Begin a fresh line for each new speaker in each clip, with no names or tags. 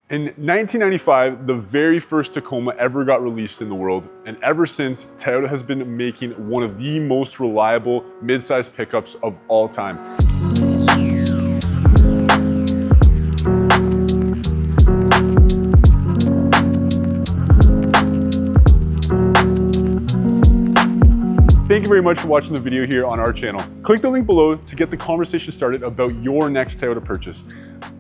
In 1995, the very first Tacoma ever got released in the world, and ever since, Toyota has been making one of the most reliable mid-size pickups of all time. Thank you very much for watching the video here on our channel. Click the link below to get the conversation started about your next Toyota purchase.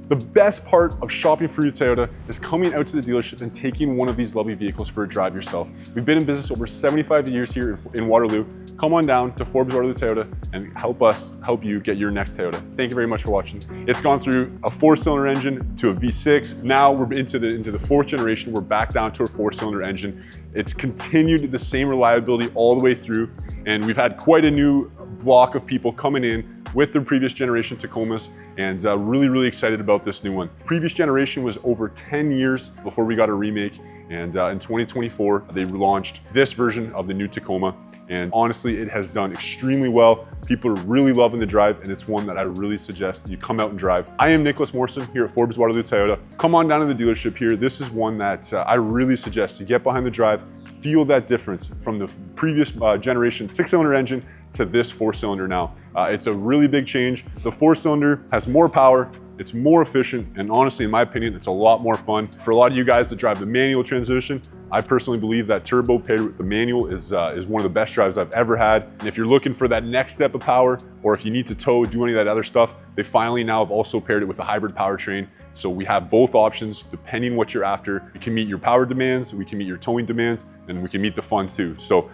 The best part of shopping for your Toyota is coming out to the dealership and taking one of these lovely vehicles for a drive yourself. We've been in business over 75 years here in Waterloo. Come on down to Forbes Waterloo Toyota and help us help you get your next Toyota. Thank you very much for watching. It's gone through a 4-cylinder engine to a V6. Now we're into the fourth generation. We're back down to a 4-cylinder engine. It's continued the same reliability all the way through, and we've had quite a new block of people coming in with their previous generation Tacomas, and really excited about this new one. Previous generation was over 10 years before we got a remake, and in 2024 they launched this version of the new Tacoma, and honestly it has done extremely well. People are really loving the drive, and it's one that I really suggest you come out and drive. I am Nicholas Morrison here at Forbes Waterloo Toyota. Come on down to the dealership here. This is one that I really suggest you get behind the drive, feel that difference from the previous generation 6-cylinder engine to this 4-cylinder now. It's a really big change. The 4-cylinder has more power, it's more efficient, and honestly, in my opinion, it's a lot more fun. For a lot of you guys that drive the manual transmission, I personally believe that turbo paired with the manual is one of the best drives I've ever had. And if you're looking for that next step of power, or if you need to tow, do any of that other stuff, they finally now have also paired it with a hybrid powertrain. So we have both options depending what you're after. We can meet your power demands, we can meet your towing demands, and we can meet the fun too. So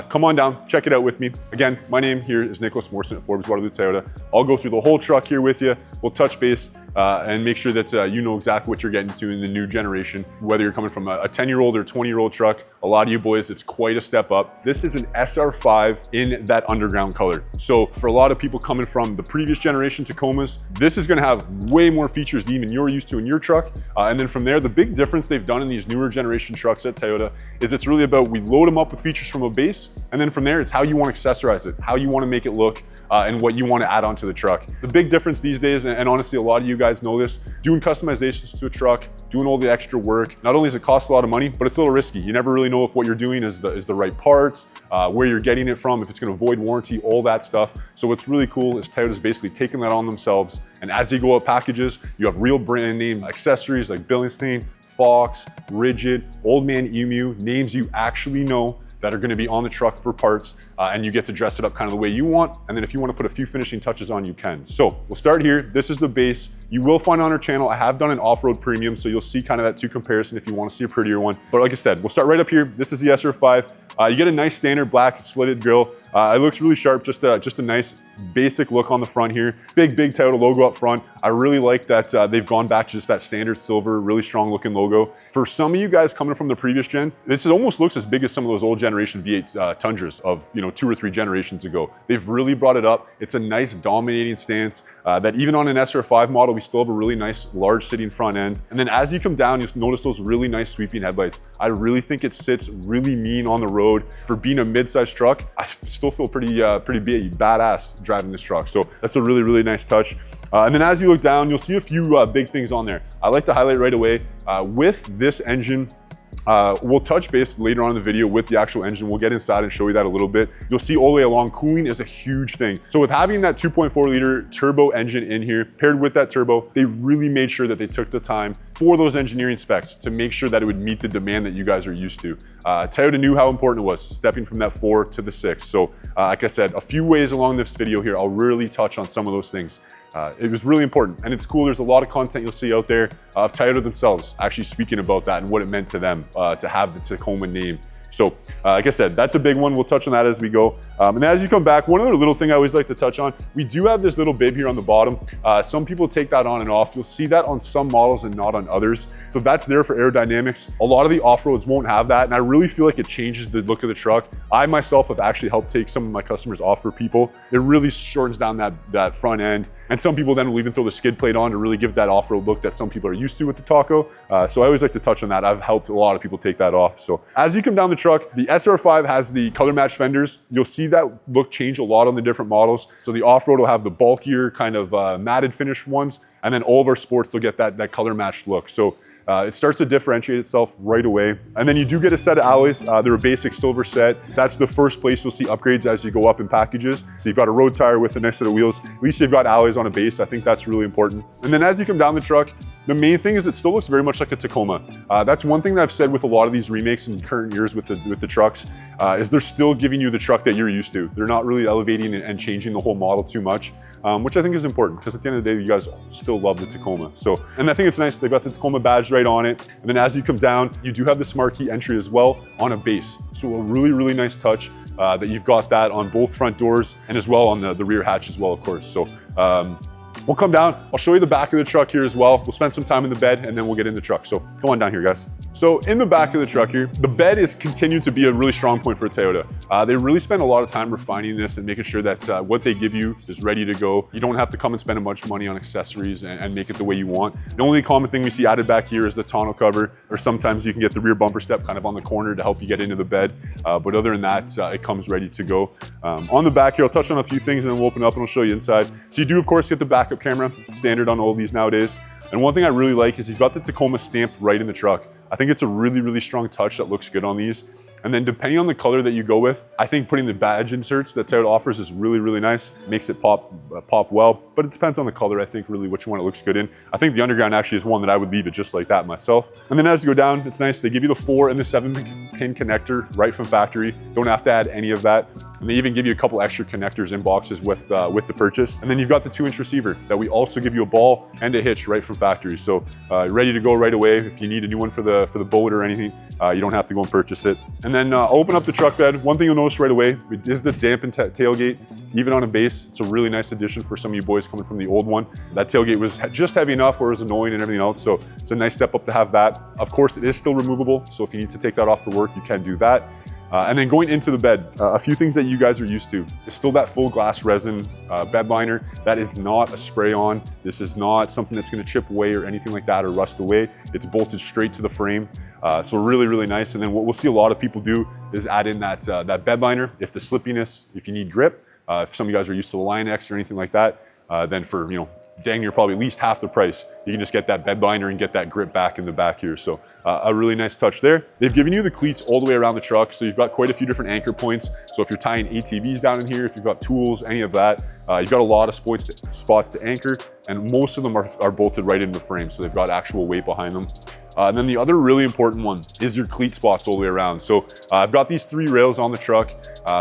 come on down, check it out with me. Again, my name here is Nicholas Morrison at Forbes Waterloo Toyota. I'll go through the whole truck here with you. We'll touch base and make sure that you know exactly what you're getting to in the new generation. Whether you're coming from a 10-year-old or 20-year-old truck, a lot of you boys, it's quite a step up. This is an SR5 in that underground color. So for a lot of people coming from the previous generation Tacomas, this is gonna have way more features than even you're used to in your truck. And then from there, the big difference they've done in these newer generation trucks at Toyota is it's really about we load them up with features from a base, and then from there, it's how you want to accessorize it, how you want to make it look, and what you want to add onto the truck. The big difference these days, and honestly, a lot of you guys know this, doing customizations to a truck, doing all the extra work, not only does it cost a lot of money, but it's a little risky. You never really know if what you're doing is the right parts, where you're getting it from, if it's going to avoid warranty, all that stuff. So what's really cool is Toyota's basically taking that on themselves, and as you go up packages, you have real brand name accessories like Billingston, Fox, Rigid, Old Man Emu, names you actually know that are going to be on the truck for parts, and you get to dress it up kind of the way you want. And then if you want to put a few finishing touches on, you can. So we'll start here. This is the base. You will find on our channel, I have done an off-road premium, so you'll see kind of that 2 comparison if you want to see a prettier one. But like I said, we'll start right up here. This is the SR5. You get a nice standard black slitted grille. It looks really sharp, just a nice basic look on the front here. Big Toyota logo up front. I really like that they've gone back to just that standard silver, really strong looking logo. For some of you guys coming from the previous gen, this almost looks as big as some of those old generation V8 Tundras of 2 or 3 generations ago. They've really brought it up. It's a nice dominating stance that even on an SR5 model, we still have a really nice large sitting front end. And then as you come down, you'll notice those really nice sweeping headlights. I really think it sits really mean on the road. For being a mid-sized truck, I still feel pretty badass driving this truck. So that's a really nice touch. And then as you look down, you'll see a few big things on there. I like to highlight right away with this engine. We'll touch base later on in the video with the actual engine. We'll get inside and show you that a little bit. You'll see all the way along, cooling is a huge thing. So with having that 2.4 liter turbo engine in here, paired with that turbo, they really made sure that they took the time for those engineering specs to make sure that it would meet the demand that you guys are used to. Toyota knew how important it was, stepping from that 4 to the 6. So like I said, a few ways along this video here, I'll really touch on some of those things. It was really important, and it's cool. There's a lot of content you'll see out there of Toyota themselves actually speaking about that and what it meant to them to have the Tacoma name. So like I said, that's a big one. We'll touch on that as we go. And then as you come back, one other little thing I always like to touch on, we do have this little bib here on the bottom. Some people take that on and off. You'll see that on some models and not on others. So that's there for aerodynamics. A lot of the off-roads won't have that, and I really feel like it changes the look of the truck. I myself have actually helped take some of my customers off for people. It really shortens down that front end. And some people then will even throw the skid plate on to really give that off-road look that some people are used to with the Taco. So I always like to touch on that. I've helped a lot of people take that off. So as you come down the truck, the SR5 has the color match fenders. You'll see that look change a lot on the different models. So the off-road will have the bulkier kind of matted finish ones, and then all of our sports will get that color matched look. So it starts to differentiate itself right away. And then you do get a set of alloys. They're a basic silver set. That's the first place you'll see upgrades as you go up in packages. So you've got a road tire with a nice set of wheels. At least you've got alloys on a base. I think that's really important. And then as you come down the truck, the main thing is it still looks very much like a Tacoma. That's one thing that I've said with a lot of these remakes in current years with the trucks, is they're still giving you the truck that you're used to. They're not really elevating and changing the whole model too much. Which I think is important because at the end of the day, you guys still love the Tacoma. So, and I think it's nice, they've got the Tacoma badge right on it. And then as you come down, you do have the smart key entry as well on a base. So a really, really nice touch that you've got that on both front doors and as well on the rear hatch as well, of course. So we'll come down, I'll show you the back of the truck here as well. We'll spend some time in the bed and then we'll get in the truck. So come on down here, guys. So in the back of the truck here, the bed is continued to be a really strong point for a Toyota. They really spend a lot of time refining this and making sure that what they give you is ready to go. You don't have to come and spend a bunch of money on accessories and make it the way you want. The only common thing we see added back here is the tonneau cover, or sometimes you can get the rear bumper step kind of on the corner to help you get into the bed. But other than that, it comes ready to go. On the back here, I'll touch on a few things and then we'll open up and I'll show you inside. So you do, of course, get the backup camera, standard on all of these nowadays. And one thing I really like is you've got the Tacoma stamped right in the truck. I think it's a really, really strong touch that looks good on these. And then depending on the color that you go with, I think putting the badge inserts that Toyota offers is really, really nice. Makes it pop well, but it depends on the color, I think, really which one it looks good in. I think the underground actually is one that I would leave it just like that myself. And then as you go down, it's nice. They give you the 4 and the 7-pin connector right from factory. Don't have to add any of that. And they even give you a couple extra connectors in boxes with the purchase. And then you've got the 2-inch receiver that we also give you a ball and a hitch right from factory. So ready to go right away. If you need a new one for the boat or anything, you don't have to go and purchase it. And then I'll open up the truck bed. One thing you'll notice right away is the dampened tailgate. Even on a base, it's a really nice addition for some of you boys coming from the old one. That tailgate was just heavy enough where it was annoying and everything else. So it's a nice step up to have that. Of course, it is still removable. So if you need to take that off for work, you can do that. And then going into the bed, a few things that you guys are used to. It's still that full glass resin bed liner. That is not a spray on. This is not something that's gonna chip away or anything like that or rust away. It's bolted straight to the frame. So really, really nice. And then what we'll see a lot of people do is add in that bed liner. If the slippiness, if you need grip, if some of you guys are used to the Line X or anything like that, then for, dang near probably at least half the price, you can just get that bed liner and get that grip back in the back here. So a really nice touch there. They've given you the cleats all the way around the truck. So you've got quite a few different anchor points. So if you're tying ATVs down in here, if you've got tools, any of that, you've got a lot of spots to anchor, and most of them are bolted right into the frame. So they've got actual weight behind them. And then the other really important one is your cleat spots all the way around. So I've got these 3 rails on the truck.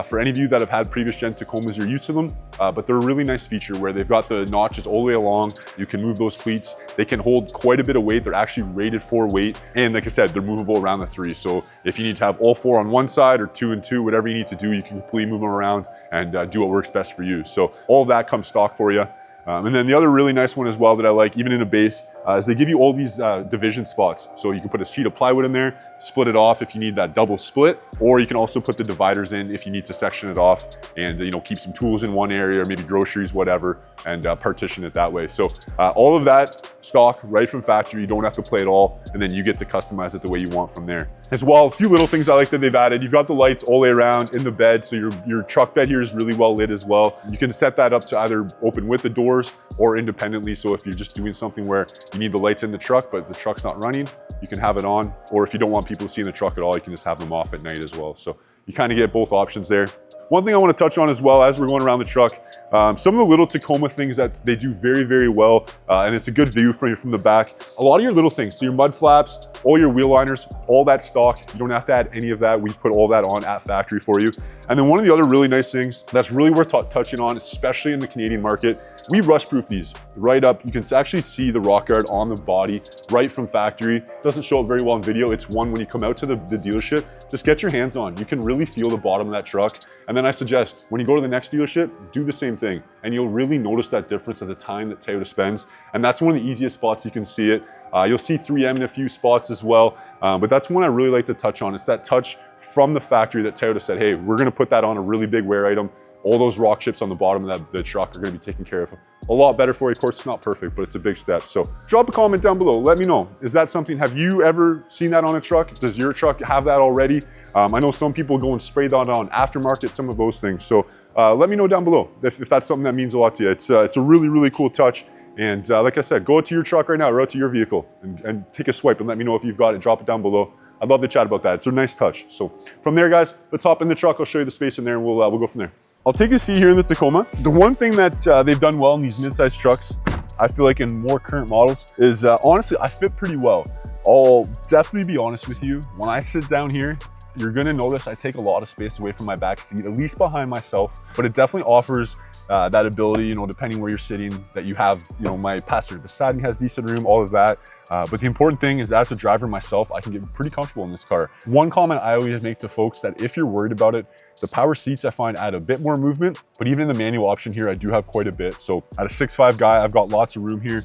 For any of you that have had previous gen Tacomas, you're used to them, but they're a really nice feature where they've got the notches all the way along. You can move those cleats. They can hold quite a bit of weight. They're actually rated for weight. And like I said, they're movable around the 3. So if you need to have all 4 on one side or 2 and 2, whatever you need to do, you can completely move them around and do what works best for you. So all of that comes stock for you. And then the other really nice one as well that I like, even in a base, is they give you all these division spots. So you can put a sheet of plywood in there, split it off if you need that double split, or you can also put the dividers in if you need to section it off and keep some tools in one area or maybe groceries, whatever, and partition it that way. So all of that stock right from factory. You don't have to play it all, and then you get to customize it the way you want from there. As well, a few little things I like that they've added. You've got the lights all the way around in the bed, so your truck bed here is really well lit as well. You can set that up to either open with the doors or independently. So if you're just doing something where you need the lights in the truck, but the truck's not running, you can have it on. Or if you don't want people to see in the truck at all, you can just have them off at night as well. So you kind of get both options there. One thing I want to touch on as well as we're going around the truck, some of the little Tacoma things that they do very, very well, and it's a good view from the back. A lot of your little things, so your mud flaps, all your wheel liners, all that stock, you don't have to add any of that. We put all that on at factory for you. And then one of the other really nice things that's really worth touching on, especially in the Canadian market, we rust proof these right up. You can actually see the rock guard on the body right from factory. Doesn't show up very well in video. It's one when you come out to the dealership, just get your hands on. You can really feel the bottom of that truck. And then I suggest when you go to the next dealership, do the same thing. And you'll really notice that difference at the time that Toyota spends. And that's one of the easiest spots you can see it. You'll see 3M in a few spots as well. But that's one I really like to touch on. It's that touch from the factory that Toyota said, hey, we're gonna put that on a really big wear item. All those rock chips on the bottom of the truck are gonna be taken care of a lot better for you. Of course, it's not perfect, but it's a big step. So drop a comment down below. Let me know. Is that something, have you ever seen that on a truck? Does your truck have that already? I know some people go and spray that on aftermarket, some of those things. So let me know down below if that's something that means a lot to you. It's a really, really cool touch. And like I said, go to your truck right now, or out to your vehicle, and take a swipe and let me know if you've got it. Drop it down below. I'd love to chat about that. It's a nice touch. So from there, guys, let's hop in the truck. I'll show you the space in there, and we'll go from there. I'll take a seat here in the Tacoma. The one thing that they've done well in these mid-sized trucks, I feel like in more current models, is honestly, I fit pretty well. I'll definitely be honest with you. When I sit down here, you're gonna notice I take a lot of space away from my back seat, at least behind myself, but it definitely offers that ability, you know, depending where you're sitting, that you have, you know, my passenger beside me has decent room, all of that. But the important thing is, as a driver myself, I can get pretty comfortable in this car. One comment I always make to folks, that if you're worried about it, the power seats I find add a bit more movement, but even in the manual option here, I do have quite a bit. So at a 6'5" guy, I've got lots of room here.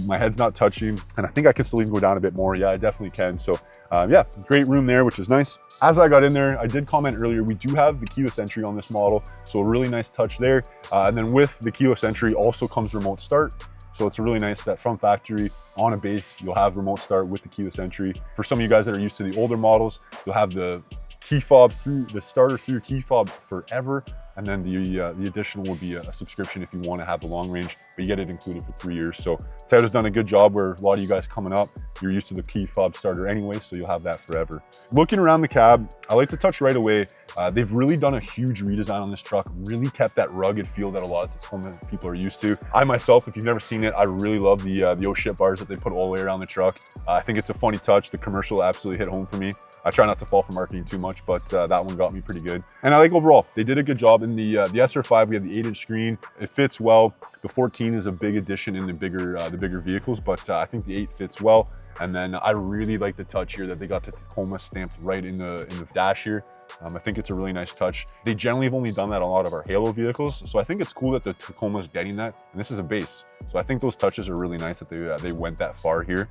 My head's not touching, and I think I can still even go down a bit more. Yeah, I definitely can. So yeah, great room there, which is nice. As I got in there, I did comment earlier, we do have the keyless entry on this model. So a really nice touch there. And then with the keyless entry also comes remote start. So it's really nice that from factory on a base, you'll have remote start with the keyless entry. For some of you guys that are used to the older models, you'll have the key fob through the starter through key fob forever, and then the additional will be a subscription if you want to have the long range, but you get it included for 3 years. So Toyota's done a good job where a lot of you guys coming up, you're used to the key fob starter anyway, so you'll have that forever. Looking around the cab, I like to touch right away. They've really done a huge redesign on this truck, really kept that rugged feel that a lot of Tacoma people are used to. I myself, if you've never seen it, I really love the oh shit bars that they put all the way around the truck. I think it's a funny touch. The commercial absolutely hit home for me. I try not to fall for marketing too much, but that one got me pretty good. And I like overall, they did a good job. In the SR5, we have the 8-inch screen. It fits well. The 14 is a big addition in the bigger vehicles, but I think the 8 fits well. And then I really like the touch here that they got the Tacoma stamped right in the dash here. I think it's a really nice touch. They generally have only done that on a lot of our Halo vehicles, so I think it's cool that the Tacoma is getting that, and this is a base. So I think those touches are really nice that they went that far here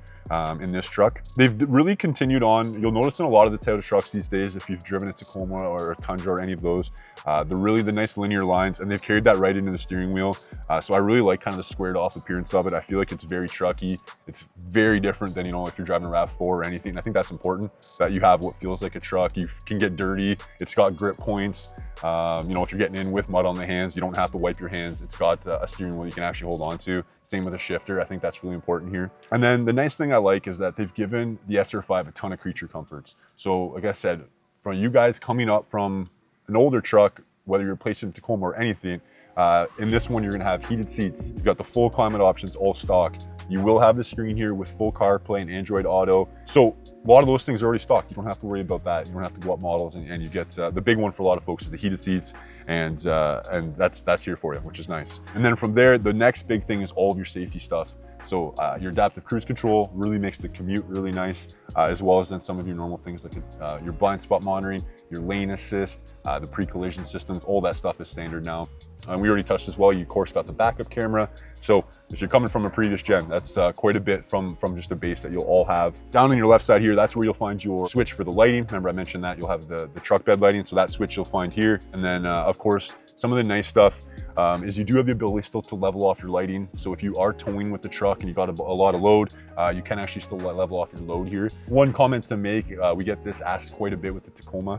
in this truck. They've really continued on. You'll notice in a lot of the Toyota trucks these days, if you've driven a Tacoma or a Tundra or any of those, the nice linear lines, and they've carried that right into the steering wheel. So I really like kind of the squared off appearance of it. I feel like it's very trucky. It's very different than, you know, if you're driving a RAV4 or anything. I think that's important, that you have what feels like a truck. You can get dirty. It's got grip points. You know, if you're getting in with mud on the hands, you don't have to wipe your hands. It's got a steering wheel you can actually hold on to. Same with a shifter. I think that's really important here. And then the nice thing I like is that they've given the SR5 a ton of creature comforts. So like I said, for you guys coming up from an older truck, whether you're replacing Tacoma or anything, in this one, you're gonna have heated seats. You've got the full climate options, all stock. You will have the screen here with full CarPlay and Android Auto. So a lot of those things are already stocked. You don't have to worry about that. You don't have to go up models, and you get the big one for a lot of folks is the heated seats, and that's here for you, which is nice. And then from there, the next big thing is all of your safety stuff. So your adaptive cruise control really makes the commute really nice, as well as then some of your normal things like your blind spot monitoring, your lane assist, the pre-collision systems, all that stuff is standard now. We already touched as well, you of course got the backup camera. So if you're coming from a previous gen, that's quite a bit from just a base that you'll all have. Down on your left side here, that's where you'll find your switch for the lighting. Remember I mentioned that you'll have the truck bed lighting, so that switch you'll find here. And then of course, some of the nice stuff is you do have the ability still to level off your lighting. So if you are towing with the truck and you got a lot of load, you can actually still level off your load here. One comment to make, we get this asked quite a bit with the Tacoma.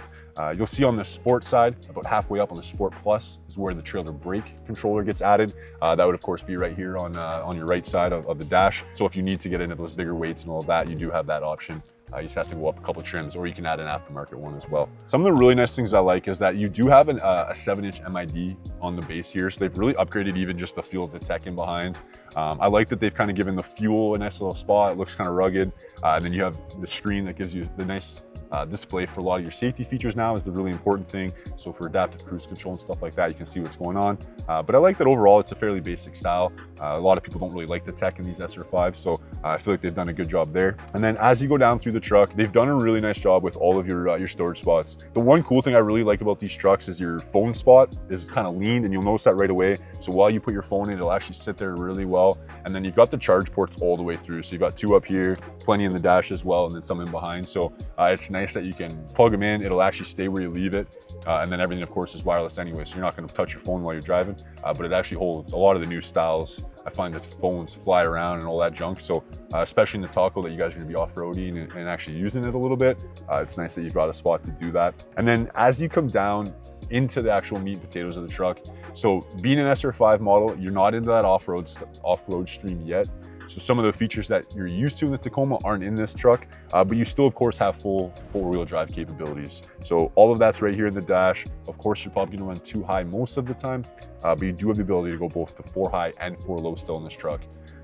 You'll see on the Sport side, about halfway up on the Sport Plus is where the trailer brake controller gets added. That would of course be right here on your right side of the dash. So if you need to get into those bigger weights and all of that, you do have that option. You just have to go up a couple of trims, or you can add an aftermarket one as well. Some of the really nice things I like is that you do have a 7-inch MID on the base here. So they've really upgraded even just the feel of the tech in behind. I like that they've kind of given the fuel a nice little spot. It looks kind of rugged. And then you have the screen that gives you the nice display for a lot of your safety features now is the really important thing. So for adaptive cruise control and stuff like that, you can see what's going on. But I like that overall, it's a fairly basic style. A lot of people don't really like the tech in these SR5s, so I feel like they've done a good job there. And then as you go down through the truck, they've done a really nice job with all of your storage spots. The one cool thing I really like about these trucks is your phone spot is kind of lean, and you'll notice that right away. So while you put your phone in, it'll actually sit there really well. And then you've got the charge ports all the way through. So you've got 2 up here, plenty in the dash as well, and then some in behind. So it's nice that you can plug them in. It'll actually stay where you leave it. And then everything, of course, is wireless anyway. So you're not going to touch your phone while you're driving, but it actually holds. A lot of the new styles, I find that phones fly around and all that junk. So especially in the Taco that you guys are going to be off-roading and actually using it a little bit, it's nice that you've got a spot to do that. And then as you come down, into the actual meat and potatoes of the truck. So being an SR5 model, you're not into that off-road stream yet. So some of the features that you're used to in the Tacoma aren't in this truck, but you still of course have full four-wheel drive capabilities. So all of that's right here in the dash. Of course, you're probably gonna run 2 high most of the time, but you do have the ability to go both to 4 high and 4 low still in this truck.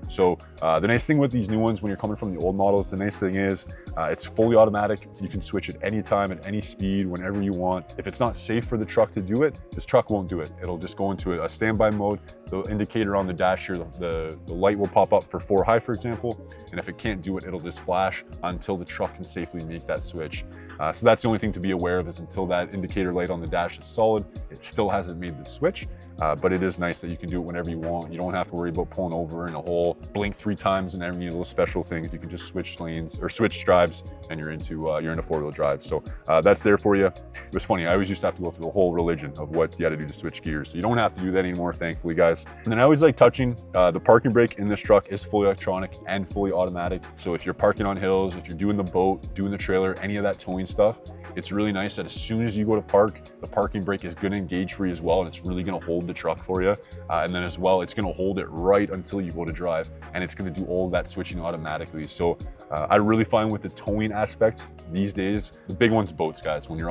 So the nice thing with these new ones, when you're coming from the old models, the nice thing is it's fully automatic. You can switch at any time, at any speed, whenever you want. If it's not safe for the truck to do it, this truck won't do it. It'll just go into a standby mode. The indicator on the dash here, the light will pop up for 4 high, for example. And if it can't do it, it'll just flash until the truck can safely make that switch. So that's the only thing to be aware of, is until that indicator light on the dash is solid, it still hasn't made the switch. But it is nice that you can do it whenever you want. You don't have to worry about pulling over in a hole, blink 3 times and any little special things. You can just switch lanes or switch drives and you're into 4-wheel drive. So that's there for you. It was funny, I always used to have to go through a whole religion of what you had to do to switch gears. So you don't have to do that anymore, thankfully, guys. And then I always like touching the parking brake in this truck is fully electronic and fully automatic. So if you're parking on hills, if you're doing the boat, doing the trailer, any of that towing stuff, it's really nice that as soon as you go to park, the parking brake is going to engage for you as well, and it's really going to hold the truck for you. And then as well, it's going to hold it right until you go to drive, and it's going to do all of that switching automatically. So I really find with the towing aspect these days, the big one's boats, guys. When you're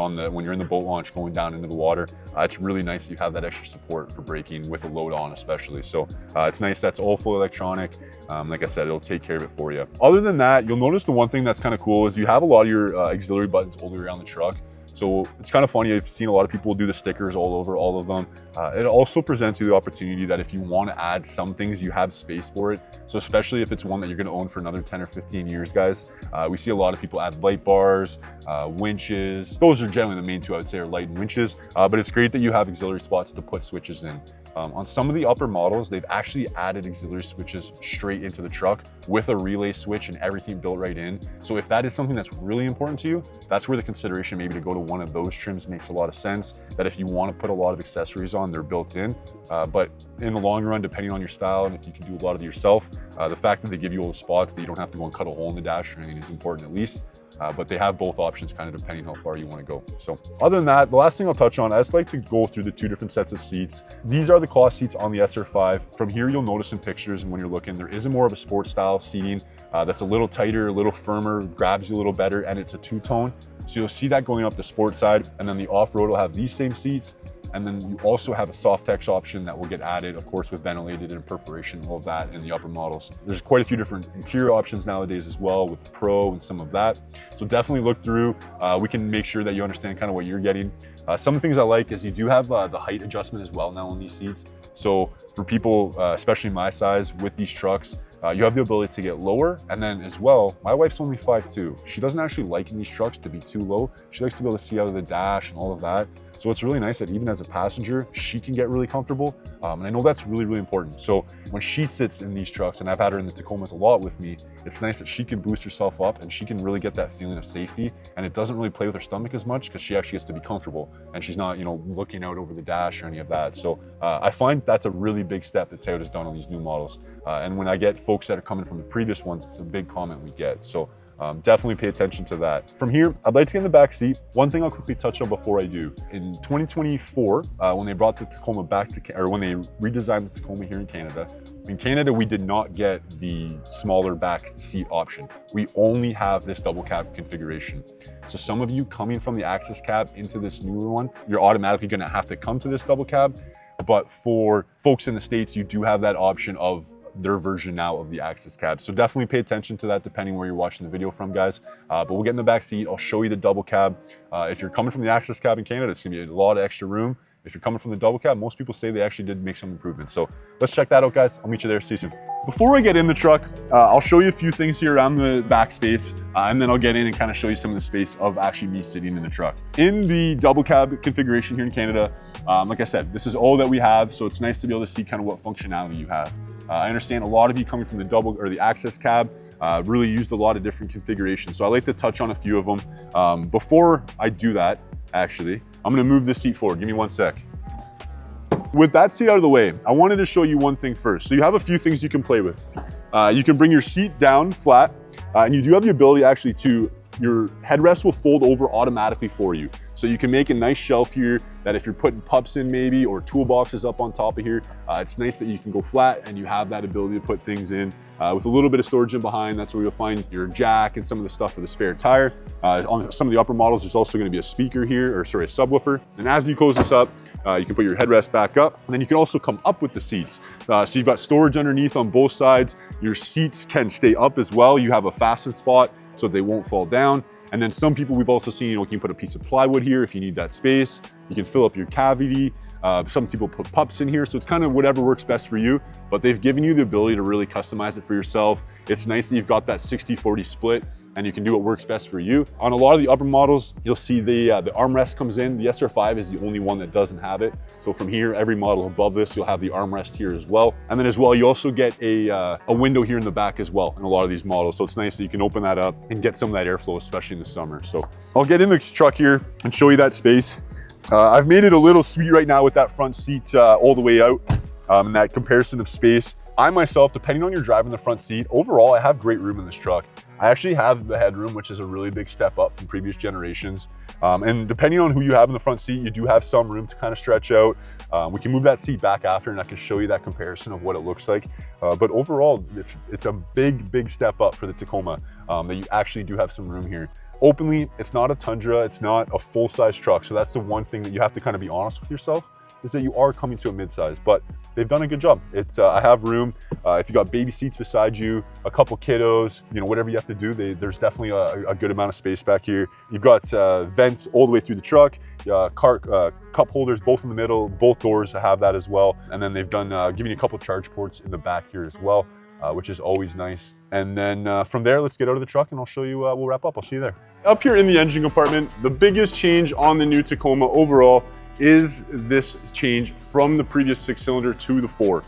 in the boat launch going down into the water, it's really nice you have that extra support for braking with a load on, especially. So it's nice that's all full electronic. Like I said, it'll take care of it for you. Other than that, you'll notice the one thing that's kind of cool is you have a lot of your auxiliary buttons all the way around the truck. So it's kind of funny, I've seen a lot of people do the stickers all over all of them. It also presents you the opportunity that if you want to add some things, you have space for it. So especially if it's one that you're going to own for another 10 or 15 years, guys. We see a lot of people add light bars, winches. Those are generally the main two I would say are light and winches, but it's great that you have auxiliary spots to put switches in. On some of the upper models, they've actually added auxiliary switches straight into the truck with a relay switch and everything built right in. So if that is something that's really important to you, that's where the consideration maybe to go to one of those trims makes a lot of sense. That if you want to put a lot of accessories on, they're built in. But in the long run, depending on your style and if you can do a lot of it yourself, the fact that they give you all the spots that you don't have to go and cut a hole in the dash or anything is important at least. But they have both options kind of depending how far you want to go. So other than that, the last thing I'll touch on, I just like to go through the 2 different sets of seats. These are the cloth seats on the SR5. From here, you'll notice in pictures and when you're looking, there is more of a sport style seating that's a little tighter, a little firmer, grabs you a little better, and it's a 2-tone. So you'll see that going up the sport side, and then the off-road will have these same seats. And then you also have a soft text option that will get added, of course, with ventilated and perforation, all of that in the upper models. There's quite a few different interior options nowadays as well with the Pro and some of that. So definitely look through. We can make sure that you understand kind of what you're getting. Some of the things I like is you do have the height adjustment as well now on these seats. So for people, especially my size with these trucks, you have the ability to get lower. And then as well, my wife's only 5'2". She doesn't actually like in these trucks to be too low. She likes to be able to see out of the dash and all of that. So it's really nice that even as a passenger, she can get really comfortable. And I know that's really, really important. So when she sits in these trucks, and I've had her in the Tacomas a lot with me, it's nice that she can boost herself up and she can really get that feeling of safety. And it doesn't really play with her stomach as much because she actually gets to be comfortable and she's not, looking out over the dash or any of that. So I find that's a really big step that Toyota's done on these new models. And when I get folks that are coming from the previous ones, it's a big comment we get. So definitely pay attention to that. From here, I'd like to get in the back seat. One thing I'll quickly touch on before I do. In 2024, when they brought the Tacoma back to, or when they redesigned the Tacoma here in Canada, we did not get the smaller back seat option. We only have this double cab configuration. So some of you coming from the Access cab into this newer one, you're automatically gonna have to come to this double cab. But for folks in the States, you do have that option of their version now of the Access cab. So definitely pay attention to that depending where you're watching the video from, guys. But we'll get in the back seat. I'll show you the double cab. If you're coming from the Access cab in Canada, it's gonna be a lot of extra room. If you're coming from the double cab, most people say they actually did make some improvements. So let's check that out, guys. I'll meet you there. See you soon. Before I get in the truck, I'll show you a few things here around the back space, and then I'll get in and kind of show you some of the space of actually me sitting in the truck. In the double cab configuration here in Canada, like I said, this is all that we have. So it's nice to be able to see kind of what functionality you have. I understand a lot of you coming from the double or the Access cab really used a lot of different configurations. So I like to touch on a few of them. Before I do that, actually, I'm gonna move this seat forward. Give me 1 sec. With that seat out of the way, I wanted to show you one thing first. So you have a few things you can play with. You can bring your seat down flat, and you do have the ability actually to your headrest will fold over automatically for you. So you can make a nice shelf here that if you're putting pups in maybe, or toolboxes up on top of here, it's nice that you can go flat and you have that ability to put things in. With a little bit of storage in behind, that's where you'll find your jack and some of the stuff for the spare tire. On some of the upper models, there's also gonna be a speaker here, or sorry, a subwoofer. And as you close this up, you can put your headrest back up, and then you can also come up with the seats. So you've got storage underneath on both sides. Your seats can stay up as well. You have a fasten spot so they won't fall down. And then some people we've also seen, you can put a piece of plywood here if you need that space. You can fill up your cavity. Some people put pups in here, so it's kind of whatever works best for you, but they've given you the ability to really customize it for yourself. It's nice that you've got that 60-40 split and you can do what works best for you. On a lot of the upper models, you'll see the armrest comes in. The SR5 is the only one that doesn't have it. So from here, every model above this, you'll have the armrest here as well. And then as well, you also get a window here in the back as well in a lot of these models. So it's nice that you can open that up and get some of that airflow, especially in the summer. So I'll get in the truck here and show you that space. I've made it a little sweet right now with that front seat all the way out and that comparison of space. I myself, depending on your drive in the front seat, overall, I have great room in this truck. I actually have the headroom, which is a really big step up from previous generations. And depending on who you have in the front seat, you do have some room to kind of stretch out. We can move that seat back after and I can show you that comparison of what it looks like. But overall, it's a big step up for the Tacoma that you actually do have some room here. Openly, it's not a Tundra, it's not a full-size truck. So that's the one thing that you have to kind of be honest with yourself, is that you are coming to a mid-size, but they've done a good job. I have room. If you got baby seats beside you, a couple kiddos, whatever you have to do, there's definitely a good amount of space back here. You've got vents all the way through the truck, cup holders, both in the middle, both doors have that as well. And then they've done, giving you a couple charge ports in the back here as well, which is always nice. And then from there, let's get out of the truck and I'll show you, we'll wrap up. I'll see you there. Up here in the engine compartment, the biggest change on the new Tacoma overall is this change from the previous 6-cylinder to the 4.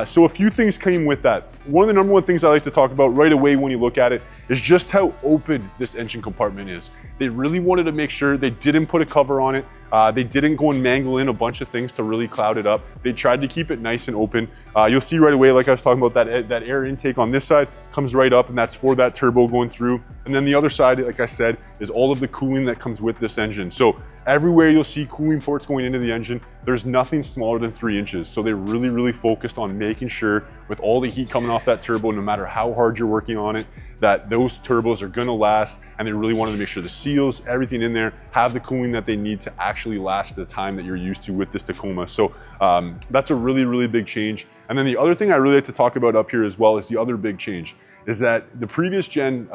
So a few things came with that. One of the number one things I like to talk about right away when you look at it is just how open this engine compartment is. They really wanted to make sure they didn't put a cover on it. They didn't go and mangle in a bunch of things to really cloud it up. They tried to keep it nice and open. You'll see right away, like I was talking about, that air intake on this side comes right up, and that's for that turbo going through. And then the other side, like I said, is all of the cooling that comes with this engine. So everywhere you'll see cooling ports going into the engine, there's nothing smaller than 3 inches. So they really focused on making sure with all the heat coming off that turbo, no matter how hard you're working on it, that those turbos are gonna last. And they really wanted to make sure the seals, everything in there, have the cooling that they need to actually last the time that you're used to with this Tacoma. So that's a really big change. And then the other thing I really like to talk about up here as well is the other big change, is that the previous gen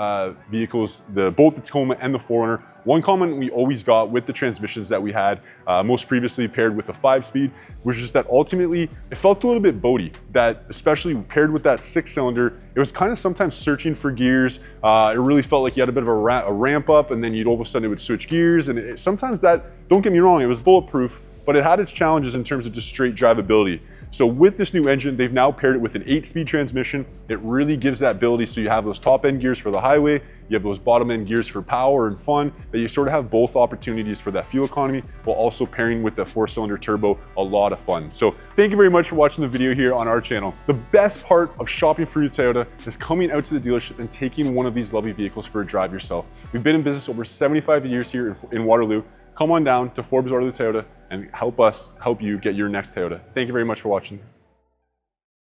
vehicles, both the Tacoma and the 4Runner, one comment we always got with the transmissions that we had, most previously paired with a 5-speed, was just that ultimately it felt a little bit boaty, that especially paired with that 6-cylinder, it was kind of sometimes searching for gears. It really felt like you had a bit of a ramp up, and then all of a sudden it would switch gears. And sometimes that, don't get me wrong, it was bulletproof, but it had its challenges in terms of just straight drivability. So with this new engine, they've now paired it with an 8-speed transmission. It really gives that ability. So you have those top end gears for the highway, you have those bottom end gears for power and fun, that you sort of have both opportunities for that fuel economy, while also pairing with the 4-cylinder turbo, a lot of fun. So thank you very much for watching the video here on our channel. The best part of shopping for your Toyota is coming out to the dealership and taking one of these lovely vehicles for a drive yourself. We've been in business over 75 years here in Waterloo. Come on down to Forbes Waterloo Toyota and help us help you get your next Toyota. Thank you very much for watching.